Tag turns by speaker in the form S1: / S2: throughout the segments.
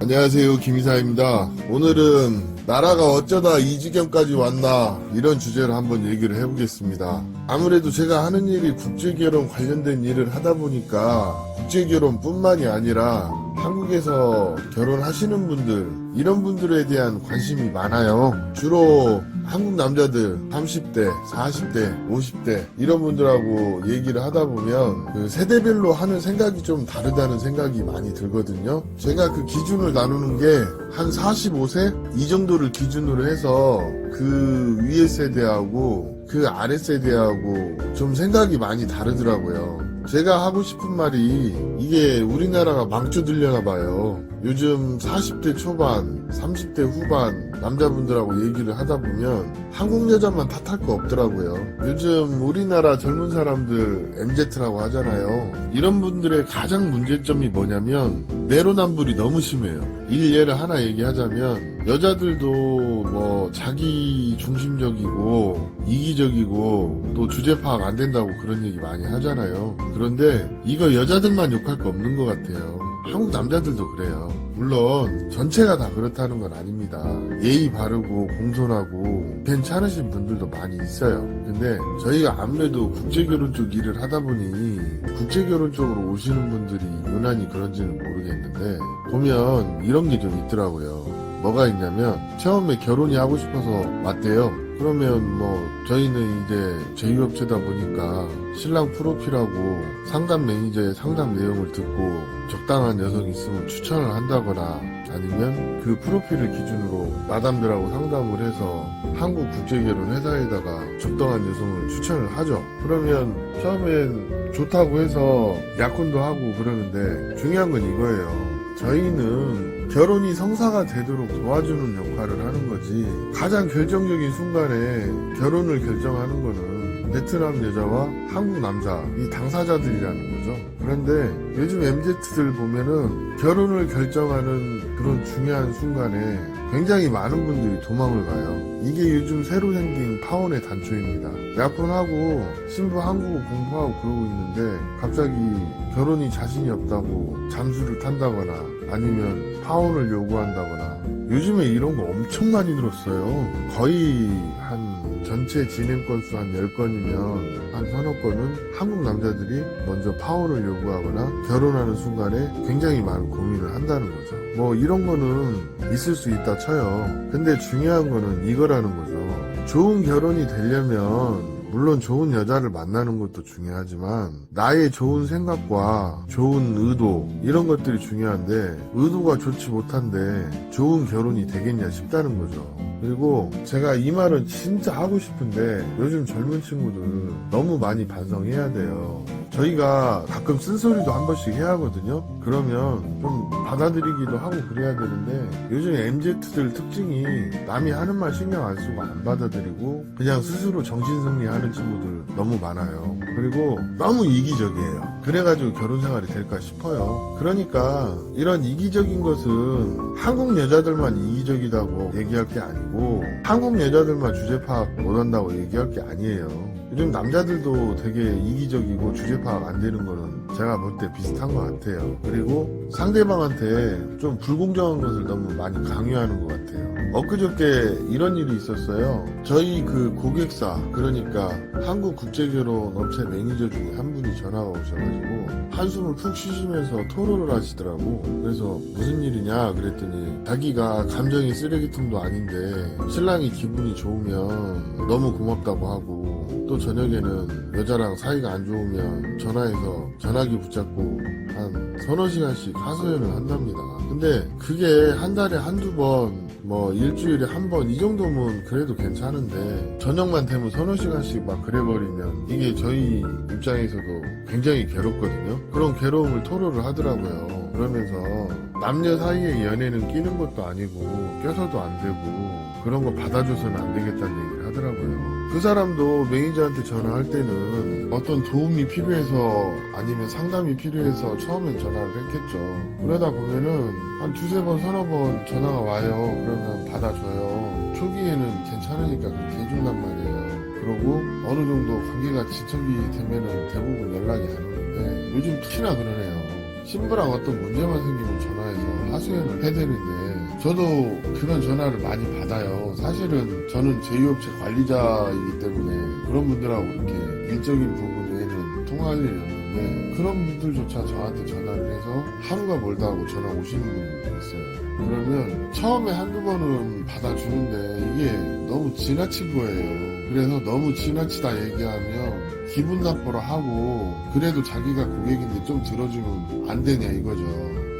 S1: 안녕하세요, 김이사입니다. 오늘은 나라가 어쩌다 이 지경까지 왔나 이런 주제로 한번 얘기를 해보겠습니다. 아무래도 제가 하는 일이 국제결혼 관련된 일을 하다 보니까 국제결혼뿐만이 아니라 한국에서 결혼하시는 분들, 이런 분들에 대한 관심이 많아요. 주로 한국 남자들 30대, 40대, 50대 이런 분들하고 얘기를 하다 보면 그 세대별로 하는 생각이 좀 다르다는 생각이 많이 들거든요. 제가 그 기준을 나누는 게 한 45세 이 정도를 기준으로 해서 그 위에 세대하고 그 아래 세대하고 좀 생각이 많이 다르더라고요. 제가 하고 싶은 말이 이게 우리나라가 망쳐들려나 봐요. 요즘 40대 초반, 30대 후반 남자분들하고 얘기를 하다 보면 한국 여자만 탓할 거 없더라고요. 요즘 우리나라 젊은 사람들 MZ라고 하잖아요. 이런 분들의 가장 문제점이 뭐냐면 내로남불이 너무 심해요. 예를 하나 얘기하자면 여자들도 뭐 자기 중심적이고 이기적이고 또 주제 파악 안 된다고 그런 얘기 많이 하잖아요. 그런데 이거 여자들만 욕할 거 없는 것 같아요. 한국 남자들도 그래요. 물론 전체가 다 그렇다는 건 아닙니다. 예의 바르고 공손하고 괜찮으신 분들도 많이 있어요. 근데 저희가 아무래도 국제결혼 쪽 일을 하다 보니 국제결혼 쪽으로 오시는 분들이 유난히 그런지는 모르겠는데 보면 이런 게 좀 있더라고요. 뭐가 있냐면 처음에 결혼이 하고 싶어서 왔대요. 그러면 뭐 저희는 이제 제휴업체다 보니까 신랑 프로필하고 상담 매니저의 상담 내용을 듣고 적당한 여성이 있으면 추천을 한다거나 아니면 그 프로필을 기준으로 마담들하고 상담을 해서 한국 국제결혼 회사에다가 적당한 여성을 추천을 하죠. 그러면 처음엔 좋다고 해서 약혼도 하고 그러는데 중요한 건 이거예요. 저희는 결혼이 성사가 되도록 도와주는 역할을 하는 거지 가장 결정적인 순간에 결혼을 결정하는 거는 베트남 여자와 한국 남자 이 당사자들이라는 거죠. 그런데 요즘 MZ들 보면은 결혼을 결정하는 그런 중요한 순간에 굉장히 많은 분들이 도망을 가요. 이게 요즘 새로 생긴 파혼의 단초입니다. 약혼하고 신부 한국어 공부하고 그러고 있는데 갑자기 결혼이 자신이 없다고 잠수를 탄다거나 아니면 파혼을 요구한다거나 요즘에 이런 거 엄청 많이 들었어요. 거의 한 전체 진행 건수 한 10건이면 한 서너 건은 한국 남자들이 먼저 파혼을 요구하거나 결혼하는 순간에 굉장히 많은 고민을 한다는 거죠. 뭐 이런 거는 있을 수 있다 쳐요. 근데 중요한 거는 이거라는 거죠. 좋은 결혼이 되려면 물론 좋은 여자를 만나는 것도 중요하지만 나의 좋은 생각과 좋은 의도 이런 것들이 중요한데 의도가 좋지 못한데 좋은 결혼이 되겠냐 싶다는 거죠. 그리고 제가 이 말은 진짜 하고 싶은데 요즘 젊은 친구들 너무 많이 반성해야 돼요. 저희가 가끔 쓴소리도 한 번씩 해야 하거든요. 그러면 좀 받아들이기도 하고 그래야 되는데 요즘 MZ들 특징이 남이 하는 말 신경 안 쓰고 안 받아들이고 그냥 스스로 정신승리하는 친구들 너무 많아요. 그리고 너무 이기적이에요. 그래가지고 결혼 생활이 될까 싶어요. 그러니까 이런 이기적인 것은 한국 여자들만 이기적이다고 얘기할 게 아니고 한국 여자들만 주제 파악 못한다고 얘기할 게 아니에요. 요즘 남자들도 되게 이기적이고 주제 파악 안 되는 거는 제가 볼 때 비슷한 것 같아요. 그리고 상대방한테 좀 불공정한 것을 너무 많이 강요하는 것 같아요. 엊그저께 이런 일이 있었어요. 저희 그 고객사 그러니까 한국국제결혼 업체 매니저 중에 한 분이 전화가 오셔가지고 한숨을 푹 쉬시면서 토로를 하시더라고. 그래서 무슨 일이냐 그랬더니 자기가 감정이 쓰레기통도 아닌데 신랑이 기분이 좋으면 너무 고맙다고 하고 또 저녁에는 여자랑 사이가 안 좋으면 전화해서 전화기 붙잡고 한 서너 시간씩 하소연을 한답니다. 근데 그게 한 달에 한두 번 뭐 일주일에 한 번 이 정도면 그래도 괜찮은데 저녁만 되면 서너 시간씩 막 그래버리면 이게 저희 입장에서도 굉장히 괴롭거든요. 그런 괴로움을 토로를 하더라고요. 그러면서 남녀 사이의 연애는 끼는 것도 아니고 껴서도 안 되고 그런 거 받아줘서는 안 되겠다는 얘기를 하더라고요. 그 사람도 매니저한테 전화할 때는 어떤 도움이 필요해서 아니면 상담이 필요해서 처음엔 전화를 했겠죠. 그러다 보면은 한 두세 번 서너 번 전화가 와요. 그러면 받아줘요. 초기에는 괜찮으니까 그렇게 해준단 말이에요. 그러고 어느 정도 관계가 지척이 되면은 대부분 연락이 안 오는데 요즘 특히나 그러네요. 신부랑 어떤 문제만 생기면 전화해서 하소연을 해야 되는데 저도 그런 전화를 많이 받아요. 사실은 저는 제2업체 관리자이기 때문에 그런 분들하고 이렇게 일적인 부분 외에는 통화할 일이 없는데 그런 분들조차 저한테 전화를 해서 하루가 멀다 하고 전화 오시는 분들이 있어요. 그러면 처음에 한두 번은 받아주는데 이게 너무 지나친 거예요. 그래서 너무 지나치다 얘기하면 기분 나쁘라 하고 그래도 자기가 고객인데 좀 들어주면 안 되냐 이거죠.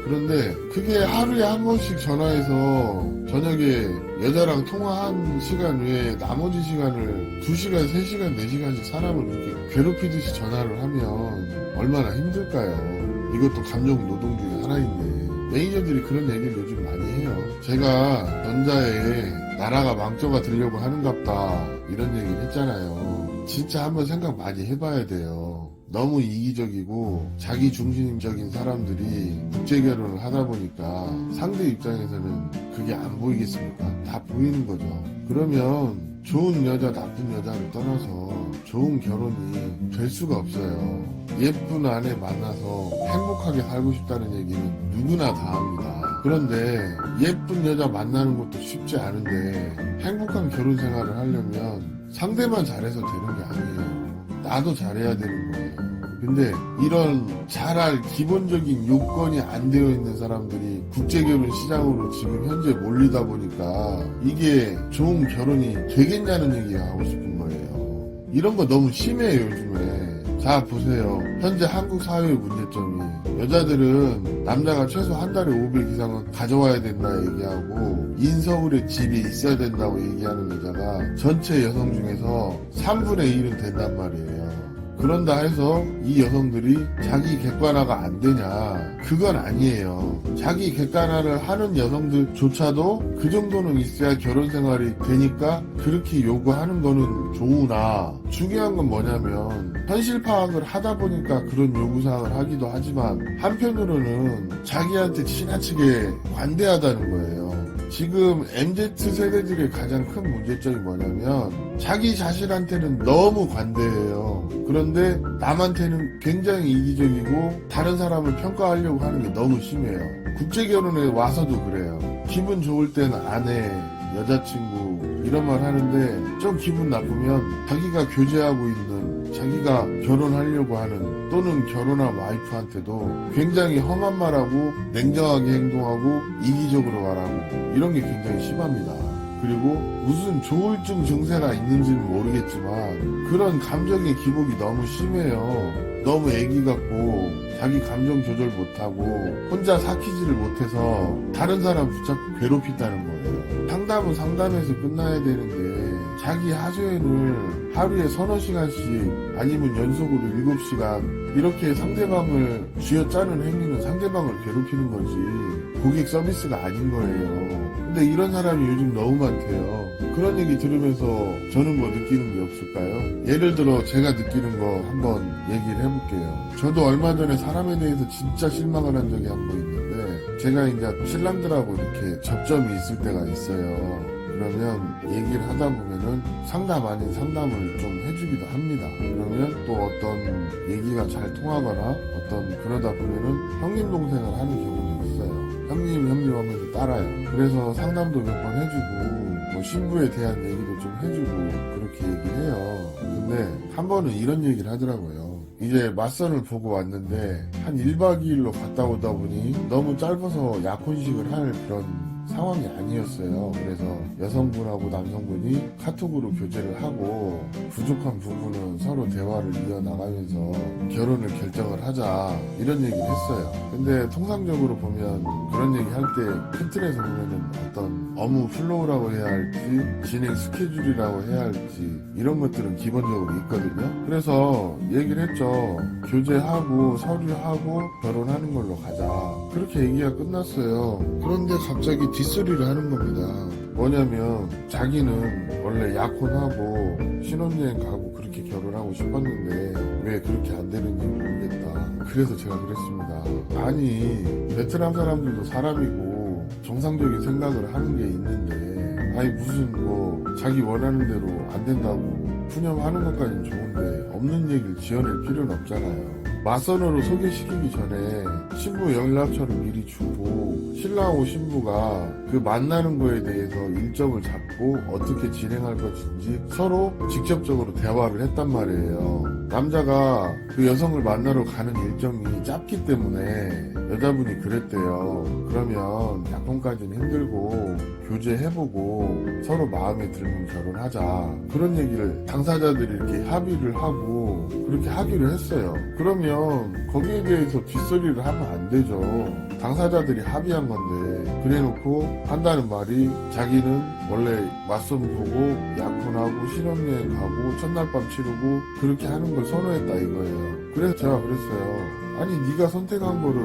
S1: 그런데 그게 하루에 한 번씩 전화해서 저녁에 여자랑 통화한 시간 외에 나머지 시간을 2시간, 3시간, 4시간씩 사람을 이렇게 괴롭히듯이 전화를 하면 얼마나 힘들까요? 이것도 감정 노동 중에 하나인데 매니저들이 그런 얘기를 요즘 많이 해요. 제가 전자에 나라가 망조가 되려고 하는갑다 이런 얘기를 했잖아요. 진짜 한번 생각 많이 해봐야 돼요. 너무 이기적이고 자기 중심적인 사람들이 국제결혼을 하다 보니까 상대 입장에서는 그게 안 보이겠습니까? 다 보이는 거죠. 그러면 좋은 여자 나쁜 여자를 떠나서 좋은 결혼이 될 수가 없어요. 예쁜 아내 만나서 행복하게 살고 싶다는 얘기는 누구나 다 합니다. 그런데 예쁜 여자 만나는 것도 쉽지 않은데 행복한 결혼 생활을 하려면 상대만 잘해서 되는 게 아니에요. 나도 잘해야 되는 거예요. 근데 이런 잘할 기본적인 요건이 안 되어 있는 사람들이 국제결혼 시장으로 지금 현재 몰리다 보니까 이게 좋은 결혼이 되겠냐는 얘기가 하고 싶은 거예요. 이런 거 너무 심해요 요즘에. 자 보세요. 현재 한국 사회의 문제점이 여자들은 남자가 최소 한 달에 500 이상은 가져와야 된다 얘기하고 인서울에 집이 있어야 된다고 얘기하는 여자가 전체 여성 중에서 3분의 1은 된단 말이에요. 그런다 해서 이 여성들이 자기 객관화가 안 되냐? 그건 아니에요. 자기 객관화를 하는 여성들조차도 그 정도는 있어야 결혼 생활이 되니까 그렇게 요구하는 거는 좋으나 중요한 건 뭐냐면 현실 파악을 하다 보니까 그런 요구사항을 하기도 하지만 한편으로는 자기한테 지나치게 관대하다는 거예요. 지금 MZ세대들의 가장 큰 문제점이 뭐냐면 자기 자신한테는 너무 관대해요. 그런데 남한테는 굉장히 이기적이고 다른 사람을 평가하려고 하는 게 너무 심해요. 국제결혼에 와서도 그래요. 기분 좋을 때는 아내, 여자친구 이런 말 하는데 좀 기분 나쁘면 자기가 교제하고 있는 자기가 결혼하려고 하는 또는 결혼한 와이프한테도 굉장히 험한 말하고 냉정하게 행동하고 이기적으로 말하고 이런 게 굉장히 심합니다. 그리고 무슨 조울증 증세가 있는지는 모르겠지만 그런 감정의 기복이 너무 심해요. 너무 애기 같고 자기 감정 조절 못하고 혼자 삭히지를 못해서 다른 사람 붙잡고 괴롭힌다는 거예요. 상담은 상담에서 끝나야 되는데 자기 하소연을 하루에 서너 시간씩 아니면 연속으로 7시간 이렇게 상대방을 쥐어짜는 행위는 상대방을 괴롭히는 거지 고객 서비스가 아닌 거예요. 근데 이런 사람이 요즘 너무 많대요. 그런 얘기 들으면서 저는 뭐 느끼는 게 없을까요? 예를 들어 제가 느끼는 거 한번 얘기를 해볼게요. 저도 얼마 전에 사람에 대해서 진짜 실망을 한 적이 한 번 있는데 제가 이제 신랑들하고 이렇게 접점이 있을 때가 있어요. 그러면 얘기를 하다 보면은 상담 아닌 상담을 좀 해주기도 합니다. 그러면 또 어떤 얘기가 잘 통하거나 어떤 그러다 보면은 형님 동생을 하는 경우도 있어요. 형님 하면서 따라요. 그래서 상담도 몇 번 해주고 뭐 신부에 대한 얘기도 좀 해주고 그렇게 얘기해요. 근데 한 번은 이런 얘기를 하더라고요. 이제 맞선을 보고 왔는데 한 1박 2일로 갔다 오다 보니 너무 짧아서 약혼식을 할 그런 상황이 아니었어요. 그래서 여성분하고 남성분이 카톡으로 교제를 하고 부족한 부분은 서로 대화를 이어나가면서 결혼을 결정을 하자 이런 얘기를 했어요. 근데 통상적으로 보면 그런 얘기 할 때 큰 틀에서 보면은 어떤 업무 플로우라고 해야 할지 진행 스케줄이라고 해야 할지 이런 것들은 기본적으로 있거든요. 그래서 얘기를 했죠. 교제하고 서류하고 결혼하는 걸로 가자. 그렇게 얘기가 끝났어요. 그런데 갑자기 뒷소리를 하는 겁니다. 뭐냐면 자기는 원래 약혼하고 신혼여행 가고 그렇게 결혼하고 싶었는데 왜 그렇게 안 되는지 모르겠다. 그래서 제가 그랬습니다. 아니 베트남 사람들도 사람이고 정상적인 생각을 하는 게 있는데 아니 무슨 뭐 자기 원하는 대로 안 된다고 푸념하는 것까지는 좋은데 없는 얘기를 지어낼 필요는 없잖아요. 맞선으로 소개시키기 전에 신부 연락처를 미리 주고 신랑하고 신부가 그 만나는 거에 대해서 일정을 잡고 어떻게 진행할 것인지 서로 직접적으로 대화를 했단 말이에요. 남자가 그 여성을 만나러 가는 일정이 짧기 때문에 여자분이 그랬대요. 그러면 약혼까지는 힘들고 교제해보고 서로 마음에 들면 결혼하자. 그런 얘기를 당사자들이 이렇게 합의를 하고 그렇게 하기로 했어요. 그러면 거기에 대해서 뒷소리를 하면 안 되죠. 당사자들이 합의한 건데 그래놓고 한다는 말이 자기는 원래 맞선 보고 약혼하고 신혼여행 가고 첫날 밤 치르고 그렇게 하는 걸 선호했다 이거예요. 그래서 제가 그랬어요. 아니 네가 선택한 거를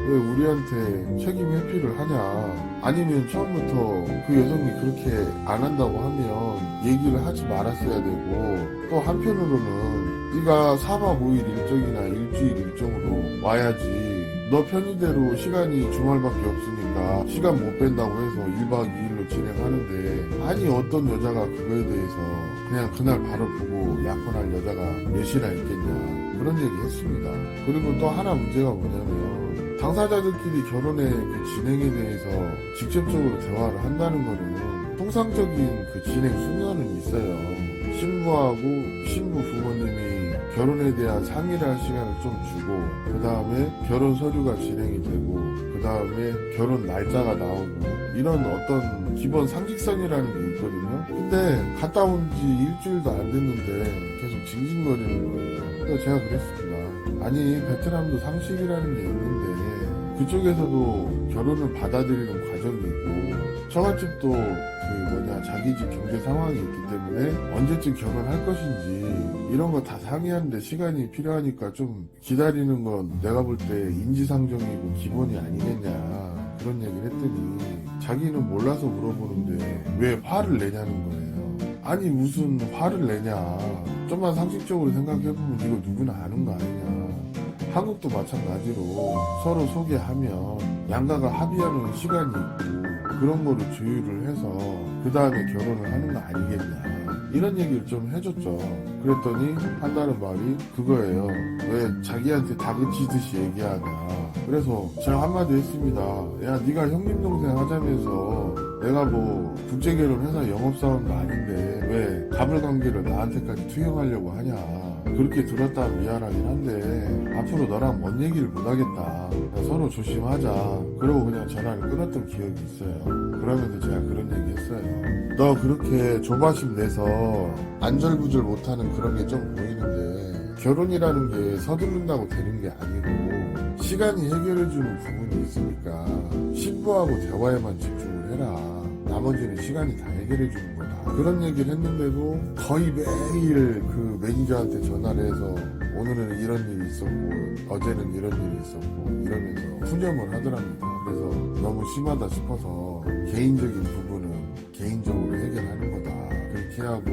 S1: 왜 우리한테 책임 회피를 하냐. 아니면 처음부터 그 여성이 그렇게 안 한다고 하면 얘기를 하지 말았어야 되고 또 한편으로는 네가 4박 5일 일정이나 일주일 일정으로 와야지. 너 편의대로 시간이 주말밖에 없으니까 시간 못 뺀다고 해서 1박 2일로 진행하는데 아니 어떤 여자가 그거에 대해서 그냥 그날 바로 보고 약혼할 여자가 몇이나 있겠냐. 그런 얘기 했습니다. 그리고 또 하나 문제가 뭐냐면 당사자들끼리 결혼의 그 진행에 대해서 직접적으로 대화를 한다는 거는 통상적인 그 진행 순서는 있어요. 신부하고 신부 부모님이 결혼에 대한 상의를 할 시간을 좀 주고 그 다음에 결혼 서류가 진행이 되고 그 다음에 결혼 날짜가 나오고 이런 어떤 기본 상식선이라는 게 있거든요. 근데 갔다 온 지 일주일도 안 됐는데 계속 징징거리는 거예요. 그래서 제가 그랬습니다. 아니 베트남도 상식이라는 게 있는데 그쪽에서도 결혼을 받아들이는 과정이 있고 처갓집도 자기 집 경제 상황이 있기 때문에 언제쯤 결혼할 것인지 이런 거 다 상의하는데 시간이 필요하니까 좀 기다리는 건 내가 볼 때 인지상정이고 기본이 아니겠냐 그런 얘기를 했더니 자기는 몰라서 물어보는데 왜 화를 내냐는 거예요. 아니 무슨 화를 내냐. 좀만 상식적으로 생각해보면 이거 누구나 아는 거 아니냐. 한국도 마찬가지로 서로 소개하면 양가가 합의하는 시간이 있고 그런 거를 조율을 해서 그 다음에 결혼을 하는 거 아니겠냐 이런 얘기를 좀 해줬죠. 그랬더니 한다는 말이 그거예요. 왜 자기한테 다그치듯이 얘기하냐. 그래서 제가 한마디 했습니다. 야 네가 형님 동생 하자면서 내가 뭐 국제결혼회사 영업사원도 아닌데 왜 가불관계를 나한테까지 투영하려고 하냐. 그렇게 들었다 미안하긴 한데 앞으로 너랑 뭔 얘기를 못하겠다. 서로 조심하자. 그러고 그냥 전화를 끊었던 기억이 있어요. 그러면서 제가 그런 얘기 했어요. 너 그렇게 조바심 내서 안절부절 못하는 그런 게 좀 보이는데 결혼이라는 게 서두른다고 되는 게 아니고 시간이 해결해주는 부분이 있으니까 신부하고 대화에만 집중을 해라. 나머지는 시간이 다 해결해주는 거다. 그런 얘기를 했는데도 거의 매일 그 매니저한테 전화를 해서 오늘은 이런 일이 있었고 어제는 이런 일이 있었고 이러면서 푸념을 하더랍니다. 그래서 너무 심하다 싶어서 개인적인 부분은 개인적으로 해결하는 거다. 그렇게 하고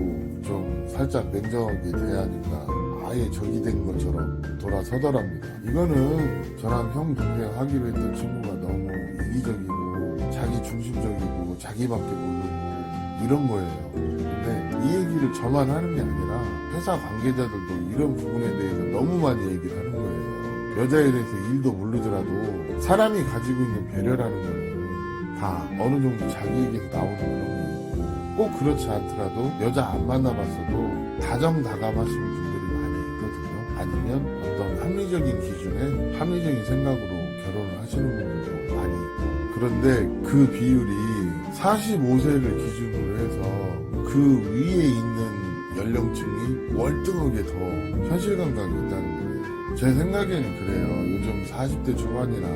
S1: 좀 살짝 냉정하게 대하니까 아예 적이 된 것처럼 돌아서더랍니다. 이거는 저랑 형 동생 하기로 했던 친구가 너무 이기적이고 자기 중심적이고 자기밖에 모르고 이런 거예요. 근데 이 얘기를 저만 하는 게 아니라 회사 관계자들도 이런 부분에 대해서 너무 많이 얘기를 하는 거예요. 여자에 대해서 일도 모르더라도 사람이 가지고 있는 배려라는 거는 다 어느 정도 자기에게서 나오는 그런 게 있고 꼭 그렇지 않더라도 여자 안 만나봤어도 다정다감하시는 분들이 많이 있거든요. 아니면 어떤 합리적인 기준에 합리적인 생각으로 결혼을 하시는 분들도 많이 있고 그런데 그 비율이 45세를 기준으로 해서 그 위에 있는 연령층이 월등하게 더 현실 감각이 있다는 거예요. 제 생각에는 그래요. 요즘 40대 초반이나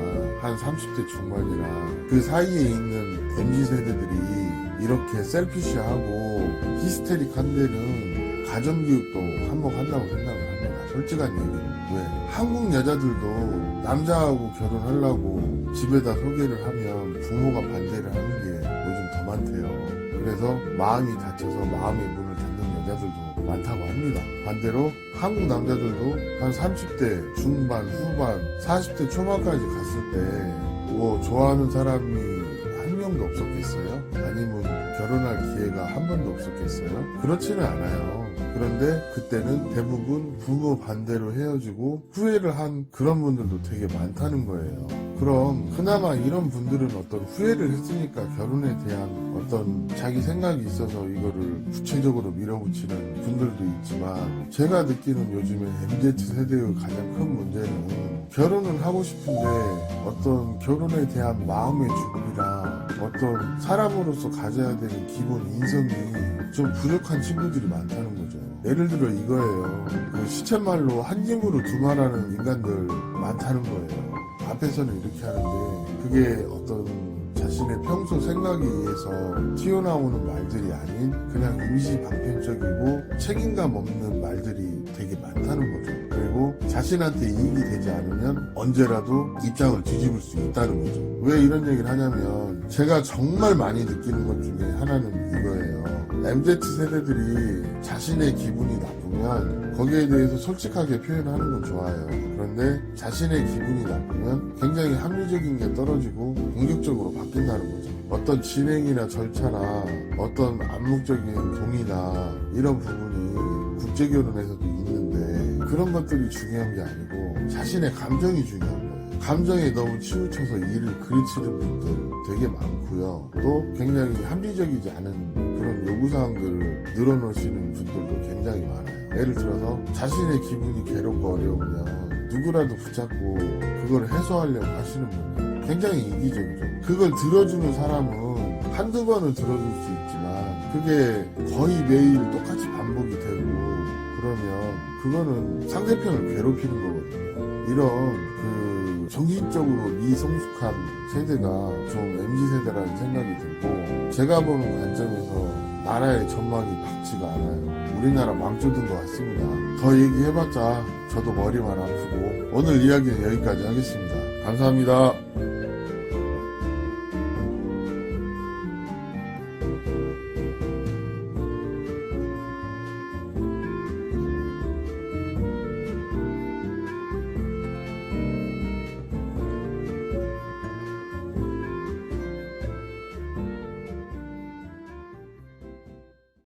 S1: 한 30대 중반이나 그 사이에 있는 MZ세대들이 이렇게 셀피시하고 히스테릭한 데는 가정교육도 한몫한다고 생각을 합니다. 솔직한 얘기는. 왜? 한국 여자들도 남자하고 결혼하려고 집에다 소개를 하면 부모가 반대를 하는 게 요즘 더 많대요. 그래서 마음이 다쳐서 마음의 문을 닫는 여자들도 많다고 합니다. 반대로 한국 남자들도 한 30대 중반, 후반, 40대 초반까지 갔을 때 뭐 좋아하는 사람이 한 명도 없었겠어요? 아니면 결혼할 기회가 한 번도 없었겠어요? 그렇지는 않아요. 그런데 그때는 대부분 부모 반대로 헤어지고 후회를 한 그런 분들도 되게 많다는 거예요. 그럼 그나마 이런 분들은 어떤 후회를 했으니까 결혼에 대한 어떤 자기 생각이 있어서 이거를 구체적으로 밀어붙이는 분들도 있지만, 제가 느끼는 요즘에 MZ세대의 가장 큰 문제는 결혼은 하고 싶은데 어떤 결혼에 대한 마음의 준비랑 어떤 사람으로서 가져야 되는 기본 인성이 좀 부족한 친구들이 많다는 거죠. 예를 들어 이거예요. 그 시쳇말로 한 입으로 두말하는 인간들 많다는 거예요. 앞에서는 이렇게 하는데 그게 어떤 자신의 평소 생각에 의해서 튀어나오는 말들이 아닌 그냥 임시 방편적이고 책임감 없는 말들이 되게 많다는 거죠. 그리고 자신한테 이익이 되지 않으면 언제라도 입장을 뒤집을 수 있다는 거죠. 왜 이런 얘기를 하냐면, 제가 정말 많이 느끼는 것 중에 하나는 이거예요. MZ세대들이 자신의 기분이 나쁘면 거기에 대해서 솔직하게 표현하는 건 좋아요. 그런데 자신의 기분이 나쁘면 굉장히 합리적인 게 떨어지고 공격적으로 바뀐다는 거죠. 어떤 진행이나 절차나 어떤 암묵적인 동의나 이런 부분이 국제결혼에서도 있는데 그런 것들이 중요한 게 아니고 자신의 감정이 중요한 거예요. 감정에 너무 치우쳐서 일을 그르치는 분들 되게 많고요. 또 굉장히 합리적이지 않은 그런 요구사항들을 늘어놓으시는 분들도 굉장히 많아요. 예를 들어서 자신의 기분이 괴롭고 어려우면 누구라도 붙잡고 그걸 해소하려고 하시는 분들 굉장히 이기적이죠. 그걸 들어주는 사람은 한두 번은 들어줄 수 있지만 그게 거의 매일 똑같이 반복이 되고 그러면 그거는 상대편을 괴롭히는 거거든요. 이런 정신적으로 미성숙한 세대가 좀 MZ세대라는 생각이 들고, 제가 보는 관점에서 나라의 전망이 밝지가 않아요. 우리나라 망쳐든 것 같습니다. 더 얘기해봤자 저도 머리만 아프고, 오늘 이야기는 여기까지 하겠습니다. 감사합니다.